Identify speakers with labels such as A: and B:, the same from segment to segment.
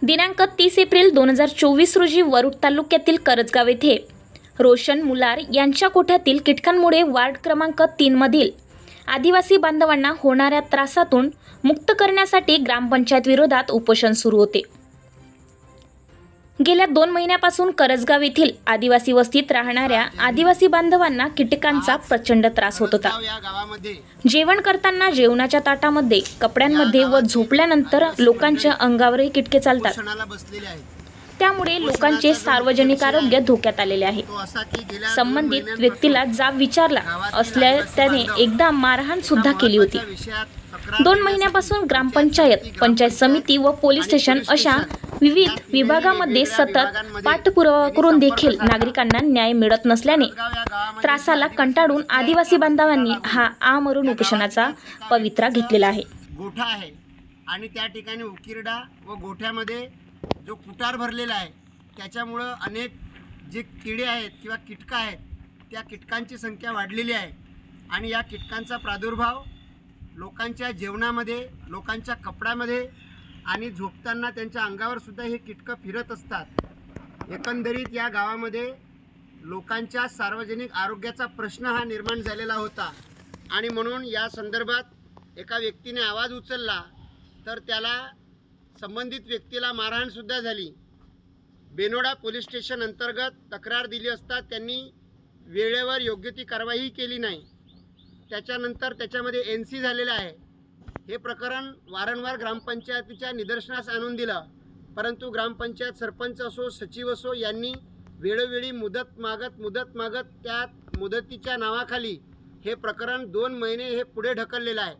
A: दिनांक 30 एप्रिल 2024 रोजी वरुड तालुक्यातील करजगाव येथे रोशन मुलार यांच्या कोठ्यातील कीटकांमुळे वार्ड क्रमांक 3 मधील आदिवासी बांधवांना होणाऱ्या त्रासातून मुक्त करण्यासाठी ग्रामपंचायत विरोधात उपोषण सुरू होते। गेल्या 2 महिन्यापासून करजगाव येथील आदिवासी वस्तीत राहणाऱ्या आदिवासी बांधवांना कीटकांचा प्रचंड त्रास होत होता। जेवण करताना जेवणाच्या ताटामध्ये, कपड्यांमध्ये व झोपल्यानंतर लोकांच्या अंगावरही कीटके चालतात। त्यामुळे लोकांचे सार्वजनिक आरोग्य धोक्यात आलेले आहे। संबंधित व्यक्तीला जाब विचारला असल्या त्याने एकदा मारहाण सुद्धा केली होती। 2 महिन्यापासून ग्रामपंचायत, पंचायत समिती व पोलीस स्टेशन अशा विविध विभागामध्ये सतत पाठपुरावा करून देखील नागरिकांना न्याय मिळत नसल्याने त्रासाला कंटाळून आदिवासी बांधवांनी हा आमरण उपोषणाचा पवित्रा घेतलेला आहे।
B: गोठा आहे आणि त्या ठिकाणी उकिरडा व गोठ्यामध्ये जो कुटार भरलेला आहे त्याच्यामुळे अनेक जे किडे आहेत किंवा कीटक आहेत त्या कीटकांची संख्या वाढलेली आहे आणि या कीटकांचा प्रादुर्भाव लोकांच्या जेवणामध्ये, लोकांच्या कपड्यामध्ये आणि झोपताना त्यांच्या अंगावर सुद्धा हे कीटकं फिरत असतात। एकंदरीत या गावामध्ये लोकांच्या सार्वजनिक आरोग्याचा प्रश्न हा निर्माण झालेला होता आणि म्हणून या संदर्भात एका व्यक्तीने आवाज उचलला तर त्याला संबंधित व्यक्तीला मारहाण सुद्धा झाली। बेनोडा पोलीस स्टेशन अंतर्गत तक्रार दिली असता त्यांनी वेळेवर योग्य ती कारवाई केली नाही। त्याच्यानंतर त्याच्यामध्ये NC झालेला आहे। हे प्रकरण वारंवार ग्रामपंचायतीच्या निदर्शनास आणून दिलं, परंतु ग्रामपंचायत सरपंच असो, सचिव असो यांनी वेळोवेळी मुदत मागत त्या मुदतीच्या नावाखाली हे प्रकरण 2 महिने हे पुढे ढकललेलं आहे।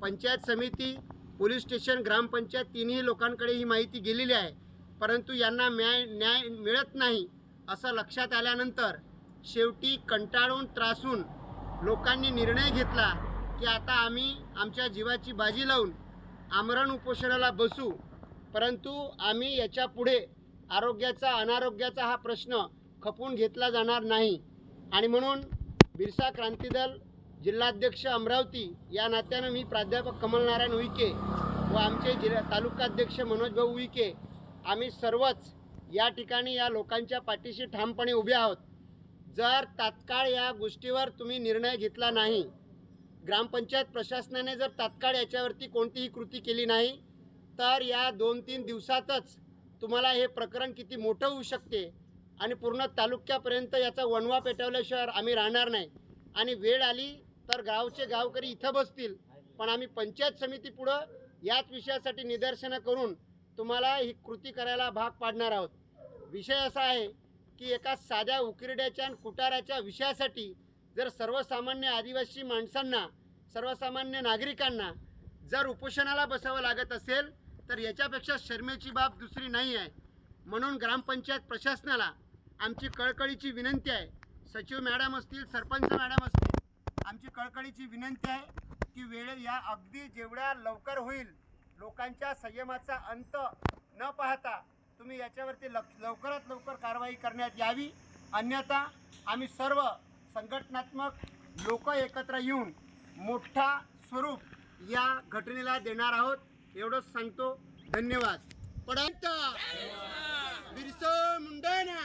B: पंचायत समिती, पोलीस स्टेशन, ग्रामपंचायत तिन्ही लोकांकडे ही माहिती गेलेली आहे, परंतु यांना न्याय मिळत नाही असं लक्षात आल्यानंतर शेवटी कंटाळून त्रासून लोकांनी निर्णय घेतला की आता आम्ही आमच्या जीवाची बाजी लावून आमरण उपोषणाला बसू, परंतु आम्ही याच्या पुढे आरोग्याचा अनारोग्याचा हा प्रश्न खपवून घेतला जाणार नाही। आणि म्हणून बिरसा क्रांती दल जिल्हाध्यक्ष अमरावती या नात्यानं मी प्राध्यापक कमलनारायण उईके व आमचे तालुकाध्यक्ष मनोजभाऊ उईके आम्ही सर्वच या ठिकाणी या लोकांच्या पाठीशी ठामपणे उभे आहोत। जर तात्काळ या गोष्टीवर तुम्ही निर्णय घेतला नाही, ग्रामपंचायत प्रशासनाने जर तात्काळ याच्यावरती कोणतीही कृती केली नाही तर या 2-3 दिवसातच तुम्हाला हे प्रकरण किती मोठं होऊ शकते आणि पूर्ण तालुक्यापर्यंत याचा वणवा पेटवल्याशिवाय आम्ही राहणार नाही। आणि वेळ आली तर गावचे गावकरी इथं बसतील, पण आम्ही पंचायत समिती पुढं याच विषयासाठी निदर्शनं करून तुम्हाला ही कृती करायला भाग पाडणार आहोत। विषय असा आहे की एका साध्या उकिरड्याच्या आणि कुटाराच्या विषयासाठी जर सर्वसामान्य आदिवासी माणसांना, सर्वसामान्य नागरिकांना जर उपोषणाला बसावं लागत असेल तर याच्यापेक्षा शर्मेची बाब दुसरी नाही आहे। म्हणून ग्रामपंचायत प्रशासनाला आमची कळकळीची विनंती आहे, सचिव मॅडम असतील, सरपंच मॅडम असतील, आमची कळकळीची विनंती आहे की या अगदी जेवढ्या लवकर होईल लोकांच्या संयमाचा अंत न पाहता तुम्ही याच्यावरती लवकरात लवकर कारवाई करण्यात यावी, अन्यथा आम्ही सर्व संघटनात्मक लोक एकत्र येऊन मोठा स्वरूप या घटनेला देणार आहोत, एवढंच सांगतो। धन्यवाद। बिरसा मुंडाना